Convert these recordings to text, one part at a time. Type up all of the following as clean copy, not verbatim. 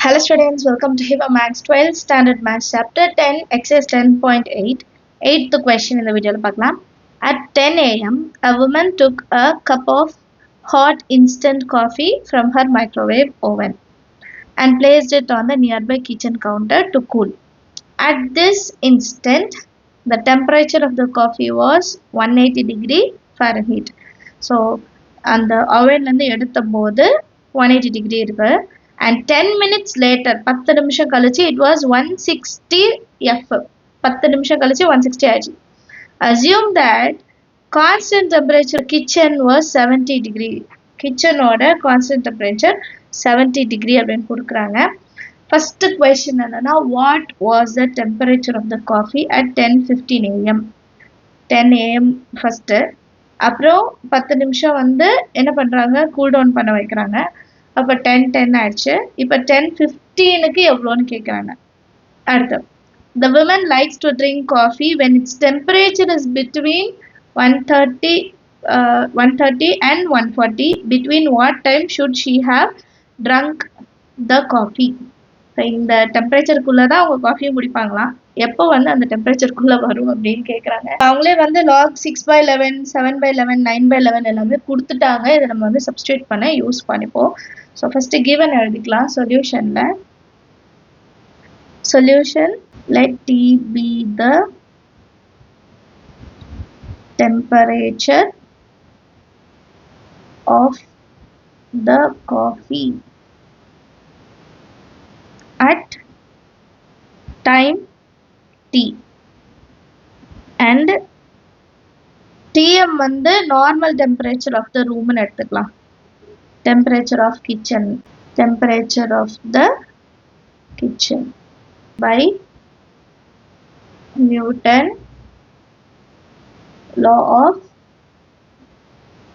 Hello students, welcome to HIVA Max 12th Standard Maths Chapter 10, Exercise 10.8. 8th question in the video. At 10 a.m., a woman took a cup of hot instant coffee from her microwave oven and placed it on the nearby kitchen counter to cool. At this instant, the temperature of the coffee was 180 degree Fahrenheit. So, அந்த ovenலேருந்து எடுத்த போது 180 degree இருக்கு. And 10 minutes later, 10 நிமிஷம் கழிச்சு it was 160 F. 10 நிமிஷம் கழிச்சு 160 ஆச்சு. Assume that constant temperature kitchen was 70 degree. Kitchenோட constant temperature 70 degree அப்படின்னு கொடுக்குறாங்க. First question என்னன்னா what was the temperature of the coffee at 10:15 a.m. 10 a.m. first. அப்புறம் 10 நிமிஷம் வந்து என்ன பண்றாங்க கூல் டவுன் பண்ண வைக்கிறாங்க. அப்ப 10:10 ஆயிடுச்சு. இப்ப 10:15க்கு எவ்வளோன்னு கேக்குறாங்க. அடுத்து the woman likes to drink coffee when its temperature is between 130 and 140. Between what time should she have drunk the coffee? இந்த டெம்பரேச்சருக்குள்ள தான் அவங்க காஃபியும் குடிப்பாங்களாம். எப்போ வந்து அந்த டெம்பரேச்சருக்குள்ள வரும் அப்படின்னு கேட்குறாங்க. அவங்களே வந்து log 6/11, 7/11, 9/11 எல்லாமே கொடுத்துட்டாங்க. இதை நம்ம வந்து சப்ஸ்டியூட் பண்ண யூஸ் பண்ணிப்போம். ஸோ ஃபர்ஸ்ட் கிவன் எழுதிக்கலாம். Solution let T be the temperature of the coffee at time T and Tm வந்து normal temperature of the room னு எடுத்துக்கலாம். Temperature of the kitchen by Newton law of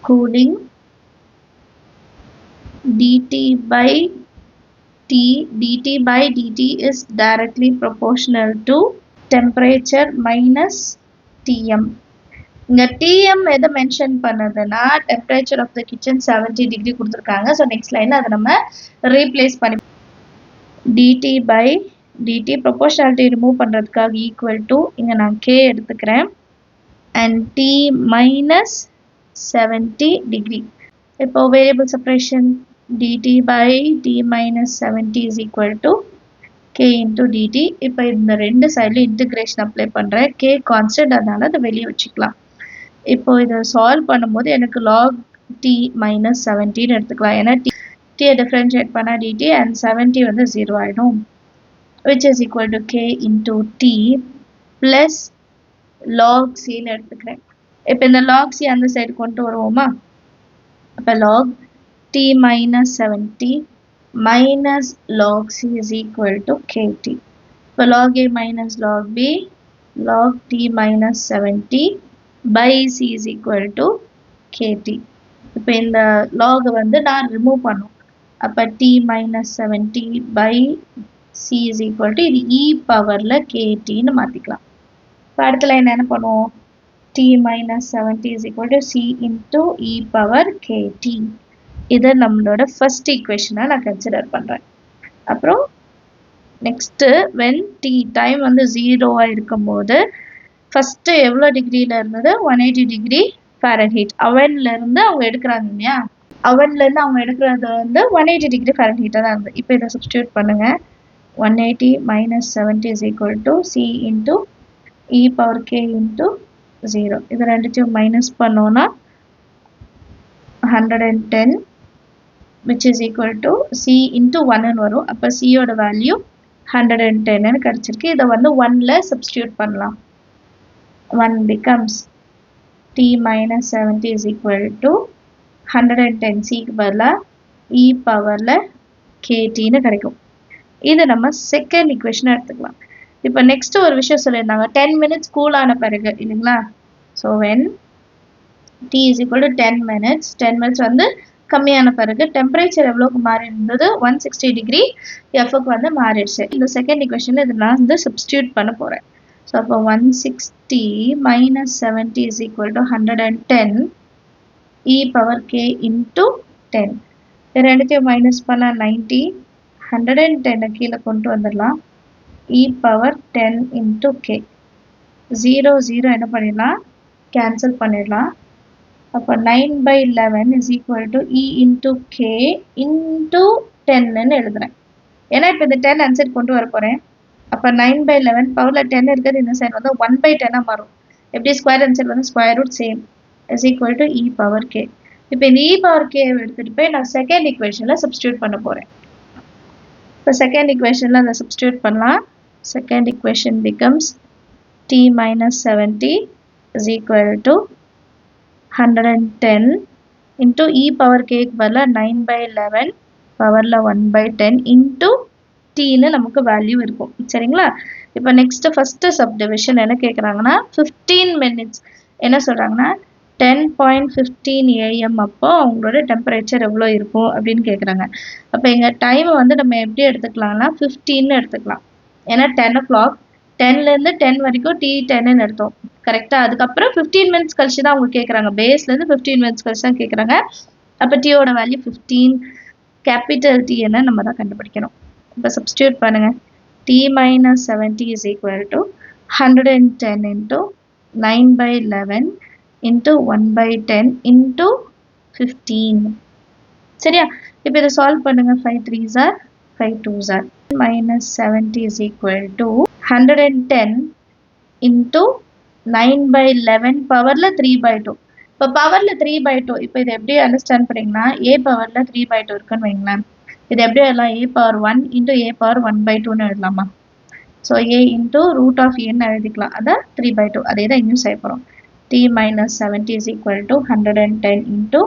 cooling dt by dt is directly proportional to temperature minus Tm. இங்க Tm எதை mention பண்ணதுன்னா temperature of the kitchen 70 degree கொடுத்துருக்காங்க. So next line அதை நம்ம replace பண்ணி dt by dt proportionality remove பண்ணுறதுக்காக equal to இங்கே நான் k எடுத்துக்கிறேன் and T minus 70 degree. இப்போ variable separation dt by t minus 70 is equal to k into dt. இப்போ இந்த ரெண்டு சைடில் இன்டிகிரேஷன் அப்ளை பண்ணுறேன். k கான்ஸ்டன்ட், அதனால அதை வெளியே வச்சுக்கலாம். இப்போ இதை சால்வ் பண்ணும்போது எனக்கு log t minus 70 எடுத்துக்கலாம். ஏன்னா t டிஃப்ரென்ஷியேட் பண்ணால் dt and 70 வந்து 0 ஆகிடும். which is equal to k into t plus log c எடுத்துக்கிறேன். இப்போ இந்த log c அந்த சைடு கொண்டு வருவோமா? அப்போ log t minus 70 minus log c is equal to kt. இப்போ log a minus log b, log t minus 70 by c is equal to kt. இப்போ இந்த log வந்து நான் ரிமூவ் பண்ணும். அப்போ t minus 70 by c is equal to இது e பவரில் ktன்னு மாற்றிக்கலாம். இப்போ அடுத்த லைன் என்ன பண்ணுவோம்? t minus 70 is equal to c into e power kt. இதை நம்மளோட ஃபர்ஸ்ட் ஈக்குவேஷனை நான் கன்சிடர் பண்ணுறேன். அப்புறம் நெக்ஸ்ட்டு when t டைம் வந்து 0 இருக்கும்போது ஃபஸ்ட்டு எவ்வளோ டிகிரியில் இருந்தது? 180 டிகிரி Fahrenheit. அவன்லேருந்து அவங்க எடுக்கிறாங்க இல்லையா? அவன்லேருந்து அவங்க எடுக்கிறது வந்து 180 டிகிரி Fahrenheit தான் இருந்தது. இப்போ இதை சப்ஸ்டியூட் பண்ணுங்கள். 180 minus 70 is equal to c into e power k into 0. இது ரெண்டுத்தையும் மைனஸ் பண்ணோன்னா 110 which is equal to c into 1 வரும். அப்போ c யோட வேல்யூ 110 கிடைச்சிருக்கு. இதை வந்து 1ல சப்ஸ்டியூட் பண்ணலாம். 1 becomes t minus 70 is equal to 110 c க்கு பதிலாக e பவரில் ktன்னு கிடைக்கும். இது நம்ம செகண்ட் ஈக்குவேஷனை எடுத்துக்கலாம். இப்போ நெக்ஸ்ட் ஒரு விஷயம் சொல்லியிருந்தாங்க, 10 minutes கூல் ஆன பிறகு இல்லைங்களா? So when t is equal to 10 minutes வந்து கம்மியான பிறகு டெம்பரேச்சர் எவ்வளோக்கு மாறி இருந்தது? 160 டிகிரி எஃப்க்கு வந்து மாறிடுச்சு. இந்த செகண்ட் ஈக்குவேஷன் இதை நான் வந்து சப்ஸ்டியூட் பண்ண போகிறேன். ஸோ அப்போ 160 minus 70 is equal to 110 e power k into 10. ரெண்டுத்தையும் மைனஸ் பண்ணால் 90, 110 கீழே கொண்டு வந்துடலாம். e power 10 into k. 0 0 என்ன பண்ணிடலாம், கேன்சல் பண்ணிடலாம். அப்போ 9/11 is equal to e into k into 10 எழுதுறேன். ஏன்னா இப்போ இந்த 10 ஆன்சர் கொண்டு வர போகிறேன். அப்போ 9/11 பவரில் 10 இருக்கிறது இந்த சைடு வந்து 1/10 மாறும். எப்படி ஸ்கொயர் ஆன்சர் வந்து square root same is equal to e power k. இப்போ இந்த e பவர் k எடுத்துகிட்டு போய் நான் செகண்ட் ஈக்குவேஷனில் சப்ஸ்டியூட் பண்ண போகிறேன். இப்போ செகண்ட் ஈக்குவேஷனில் அதை சப்ஸ்டியூட் பண்ணலாம். Second equation becomes t minus 70 is equal to 110 into e power k பதிலாக 9/11 பவரில் 1/10 into t ன்னு நமக்கு வேல்யூ இருக்கும். சரிங்களா? இப்போ நெக்ஸ்ட் ஃபர்ஸ்ட் சப்டிவிஷன் என்ன கேட்குறாங்கன்னா 15 minutes என்ன சொல்கிறாங்கன்னா 10:15 AM அப்போ அவங்களோட டெம்பரேச்சர் எவ்வளோ இருக்கும் அப்படின்னு கேட்குறாங்க. அப்போ எங்கள் டைமை வந்து நம்ம எப்படி எடுத்துக்கலாம்னா 15 எடுத்துக்கலாம். ஏன்னா 10 o'clock 10லேருந்து 10 வரைக்கும் T10ன்னு எடுத்தோம். கரெக்டாக? அதுக்கப்புறம் 15 minutes கழிச்சு தான் அவங்க கேட்குறாங்க. பேஸ்லேருந்து 15 minutes கழிச்சு தான் கேட்குறாங்க. அப்போ டீயோட வேல்யூ 15 கேபிட்டல் டி என்ன நம்ம தான் கண்டுபிடிக்கணும். இப்போ சப்ஸ்டியூட் பண்ணுங்கள். t minus 70 is equal to 110 into 9/11 into 1/10 into 15. சரியா? இப்போ இதை சால்வ் பண்ணுங்கள். 5 3s are 5 2s are minus 70 is equal to 110 into 9/11 பவரில் 3/2. இப்போ பவரில் 3/2 இப்போ இது எப்படி அண்டர்ஸ்டாண்ட் பண்ணிங்கன்னா a பவரில் 3/2 இருக்குன்னு வைங்களேன். இது எப்படி எழுதலாம்? a power 1 into a power 1/2ன்னு எழுதலாமா? So a into root of aன்னு எழுதிக்கலாம். அதை 3/2 அதே தான் இன்னும் செய்ய போகிறோம். t minus 70 is equal to 110 into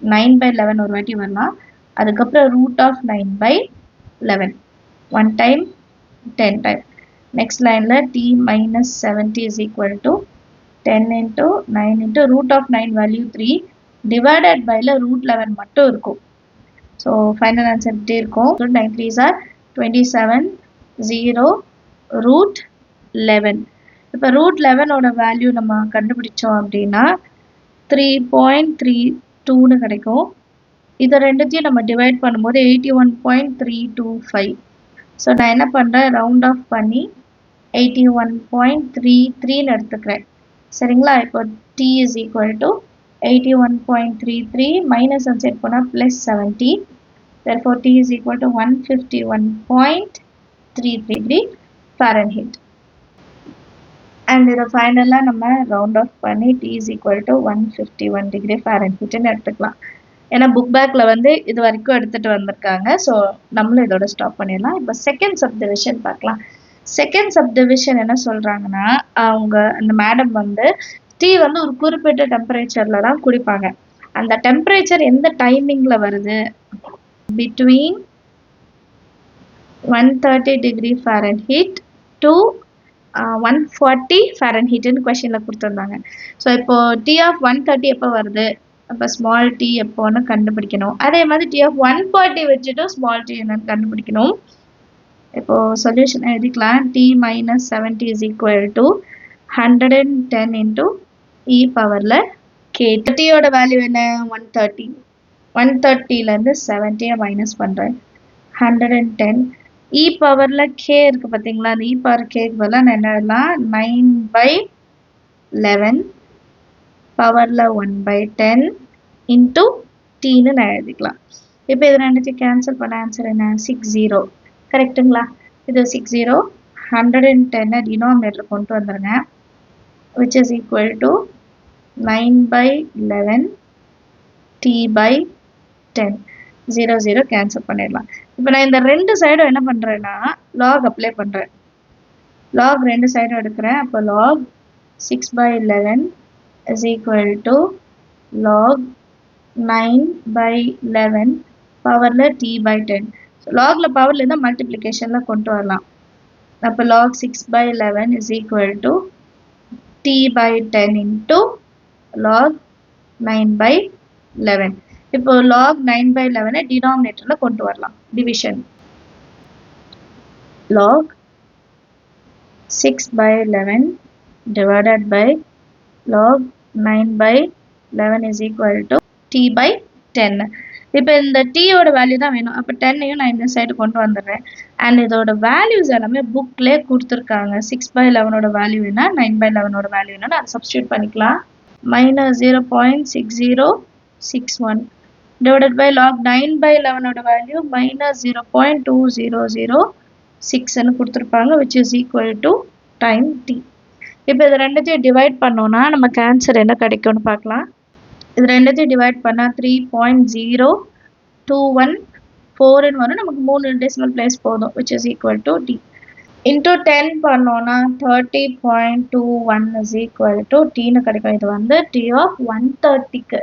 9/11 ஒரு வாட்டி வரலாம். அதுக்கப்புறம் root of 9/11 1 time 10 time. Next line t minus 70 is equal to 10 into 9 into root of 9 value 3 divided by root 11 மட்டும் இருக்கும். So final answer இப்படி இருக்கும். So 9 3s are 27 0 root 11. இப்போ root 11 ஓட வேல்யூ நம்ம கண்டுபிடிச்சோம் அப்படின்னா 3.32ன்னு கிடைக்கும். இதை ரெண்டுத்தையும் நம்ம டிவைட் பண்ணும்போது 81.325. ஸோ நான் என்ன பண்ணுறேன், ரவுண்ட் ஆஃப் பண்ணி 81.33ன்னு எடுத்துக்கிறேன். சரிங்களா? இப்போ t is equal to 81.33 minus set பண்ணால் plus 70. therefore t is equal to 151.333 Fahrenheit. And இதை ஃபைனலாக நம்ம ரவுண்ட் ஆஃப் பண்ணி t is equal to 151 degree Fahrenheitன்னு எடுத்துக்கலாம். ஏன்னா புக் பேக்கில் வந்து இது வரைக்கும் எடுத்துகிட்டு வந்திருக்காங்க. ஸோ நம்மளும் இதோட ஸ்டாப் பண்ணிடலாம். இப்போ செகண்ட் சப்டிவிஷன் பார்க்கலாம். செகண்ட் சப்டிவிஷன் என்ன சொல்கிறாங்கன்னா, அவங்க அந்த மேடம் வந்து டீ வந்து ஒரு குறிப்பிட்ட டெம்பரேச்சரில் தான் குடிப்பாங்க. அந்த டெம்பரேச்சர் எந்த டைமிங்கில் வருது? பிட்வீன் 130 degree Fahrenheit to 140 Fahrenheitன்னு கொஷனில் கொடுத்துருந்தாங்க. ஸோ இப்போது டி ஆஃப் 130 எப்போ வருது? அப்போ ஸ்மால் டி எப்போன்னு கண்டுபிடிக்கணும். அதே மாதிரி டி ஆஃப் 140 வச்சுட்டு ஸ்மால் டி என்னன்னு கண்டுபிடிக்கணும். இப்போது சொல்யூஷன் எழுதிக்கலாம். t minus 70 is equal to 110 into e பவரில் k. டீயோட வேல்யூ என்ன? 130. 130லேருந்து 70 மைனஸ் பண்ணுறேன். 110 e பவரில் k இருக்குது பார்த்தீங்களா? அந்த e பவர் கேக்கு பதிலாக நான் என்ன எழுதலாம்? 9/11 பவரில் 1/10 இன்ட்டு டீன்னு நான் எழுதிக்கலாம். இப்போ இது ரெண்டுத்தையும் கேன்சல் பண்ண ஆன்சர் என்ன? 60. கரெக்டுங்களா? இது 60. 110 டினாமினேட்டர் கொண்டு வந்துடுங்க. which is equal to 9/11 t/10. 0 0 cancel பண்ணிடலாம். இப்போ நான் இந்த ரெண்டு சைடும் என்ன பண்ணுறேன்னா லாக் அப்ளை பண்ணுறேன். லாக் ரெண்டு சைடும் எடுக்கிறேன். அப்போ lock 6/11 is equal to log 9/11 பவரில் t/10. ஸோ லாகில் பவரில் இருந்தால் மல்டிப்ளிகேஷனில் கொண்டு வரலாம். அப்போ log 6/11 is equal to t/10 into log 9/11. இப்போ log 9/11 டினாமினேட்டரில் கொண்டு வரலாம். Division. log 6/11 divided by log 9/11 is equal to t/10. இப்போ இந்த டீயோட வேல்யூ தான் வேணும். அப்போ 10ஐயும் நான் இந்த சைடு கொண்டு வந்துடுறேன். அண்ட் இதோட வேல்யூஸ் எல்லாமே புக்லேயே கொடுத்துருக்காங்க. 6/11ஓட வேல்யூ என்ன, 9/11ஓட வேல்யூ என்ன, அதை சப்ஸ்டியூட் பண்ணிக்கலாம். -0.6061 divided by log 9/11ஓட வேல்யூ -0.2006ன்னு கொடுத்துருப்பாங்க, which is equal to time t. இப்போ இது ரெண்டுத்தையும் டிவைட் பண்ணோம்னா நமக்கு ஆன்சர் என்ன கிடைக்கும்னு பார்க்கலாம். இது ரெண்டுத்தையும் டிவைட் பண்ணால் 3.0214ன்னு வரும். நமக்கு 3 டெசிமல் பிளேஸ் போதும், which is equal to t. Into 10 பண்ணோன்னா 30.21 is equal to tன்னு கிடைக்கும். இது வந்து t of 130க்கு.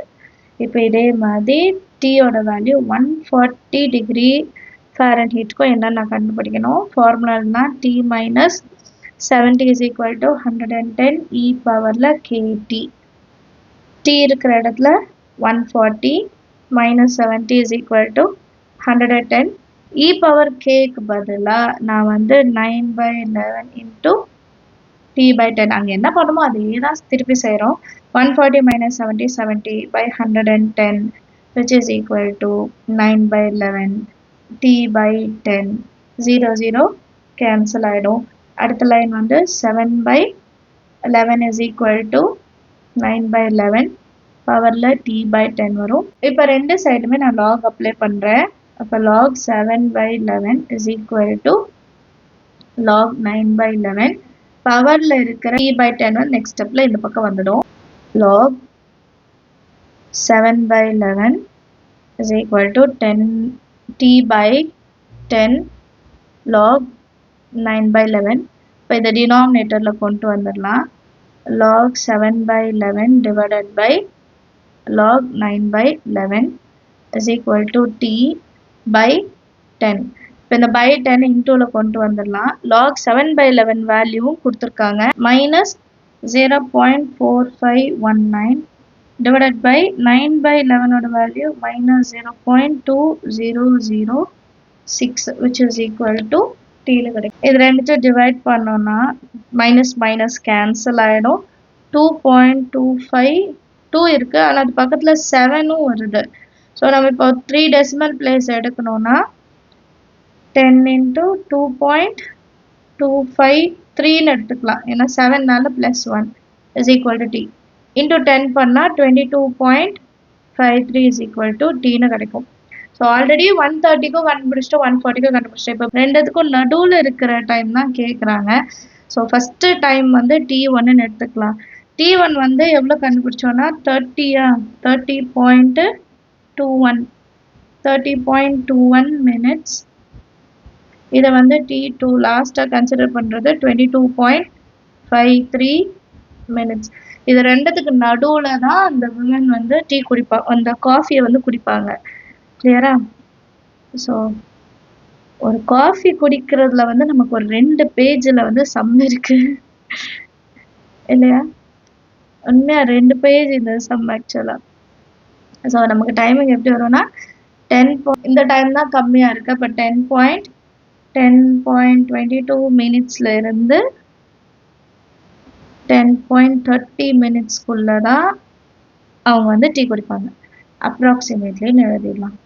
இப்போ இதே மாதிரி டீயோட வேல்யூ 140 டிகிரி ஃபாரன்ஹீட்க்கும் என்ன நான் கண்டுபிடிக்கணும். ஃபார்முலானா t minus 70 is equal to 110 e பவரில் kt. t இருக்கிற இடத்துல 140 minus 70 is equal to 110 e power kக்கு பதிலாக நான் வந்து 9/11 into t by 10 அங்கே என்ன பண்ணுமோ அதே தான் திருப்பி செய்கிறோம். 140 minus 70 70/110 which is equal to 9/11 t by 10 0 0 cancel ஆகிடும். அடுத்த லைன் வந்து 7/11 is equal to 9/11 பவரில் t by 10 வரும். இப்போ ரெண்டு சைடுமே நான் லாக் அப்ளை பண்ணுறேன். அப்போ log 7/11 is equal to log 9/11 பவரில் இருக்கிற t by 10 வந்து நெக்ஸ்ட் ஸ்டெப்பில் இந்த பக்கம் வந்துடும். log 7/11 is equal to 10 t by 10 log 9/11. இப்போ இதை டினாமினேட்டரில் கொண்டு வந்துடலாம். log 7/11 divided by log 9/11 is equal to t by 10. இப்போ இந்த by 10 இன்டூவில் கொண்டு வந்துடலாம். log 7/11 வேல்யூவும் கொடுத்துருக்காங்க. -0.4519 divided by 9/11ஓட value -0.2006 which is equal to tல கிடைக்கும். இது ரெண்டுத்தையும் டிவைட் பண்ணோம்னா மைனஸ் மைனஸ் கேன்சல் ஆகிடும். 2.252 இருக்குது, ஆனால் அது பக்கத்தில் 7ம் வருது. ஸோ நம்ம இப்போ 3 டெசிமல் பிளேஸ் எடுக்கணும்னா 10 into 2.253ன்னு எடுத்துக்கலாம். ஏன்னா 7னால +1 is equal to t. into 10 பண்ணால் 22.53 is equal to tன்னு கிடைக்கும். ஸோ ஆல்ரெடி 130க்கும் கண்டுபிடிச்சிட்டு 140க்கும் கண்டுபிடிச்சிட்டு இப்போ ரெண்டுத்துக்கும் நடுவில் இருக்கிற டைம் தான் கேட்குறாங்க. ஸோ ஃபஸ்ட்டு டைம் வந்து t1ன்னு எடுத்துக்கலாம். t1 வந்து எவ்வளோ கண்டுபிடிச்சோன்னா 30.21 minutes. இதை வந்து t2 லாஸ்ட்டாக கன்சிடர் பண்ணுறது 22.53 minutes. இது ரெண்டுத்துக்கு நடுவில் தான் அந்த விமன் வந்து டீ குடிப்பாங்க, அந்த காஃபியை வந்து குடிப்பாங்க. கிளியரா? ஸோ ஒரு காஃபி குடிக்கிறதுல வந்து நமக்கு ஒரு 2 பேஜில் வந்து சம் இருக்கு இல்லையா? உண்மையாக 2 பேஜ் இந்த சம் ஆக்சுவலாக. ஸோ நமக்கு டைமிங் எப்படி வரும்னா 10 இந்த டைம் தான் கம்மியாக இருக்குது. அப்போ 10.22 மினிட்ஸில் இருந்து 10.30 மினிட்ஸ்க்குள்ளே தான் அவங்க வந்து டீ குடிப்பாங்க. அப்ராக்சிமேட்லின்னு எழுதிடலாம்.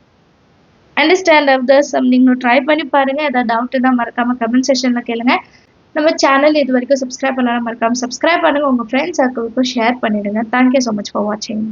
அண்டர்ஸ்டாண்ட் ஆஃப் த சம் நீங்களும் ட்ரை பண்ணி பாருங்கள். ஏதாவது டவுட் இருந்தால் மறக்காமல் கமெண்ட் செக்ஷனில் கேளுங்க. நம்ம சேனல் இது வரைக்கும் சப்ஸ்கிரைப் பண்ணலாம், மறக்காமல் சப்ஸ்கிரைப் பண்ணுங்கள். உங்கள் ஃப்ரெண்ட்ஸ் சர்க்கிளுக்கும் ஷேர் பண்ணிவிடுங்க. தேங்க்யூ ஸோ மச் ஃபார் வாட்சிங்.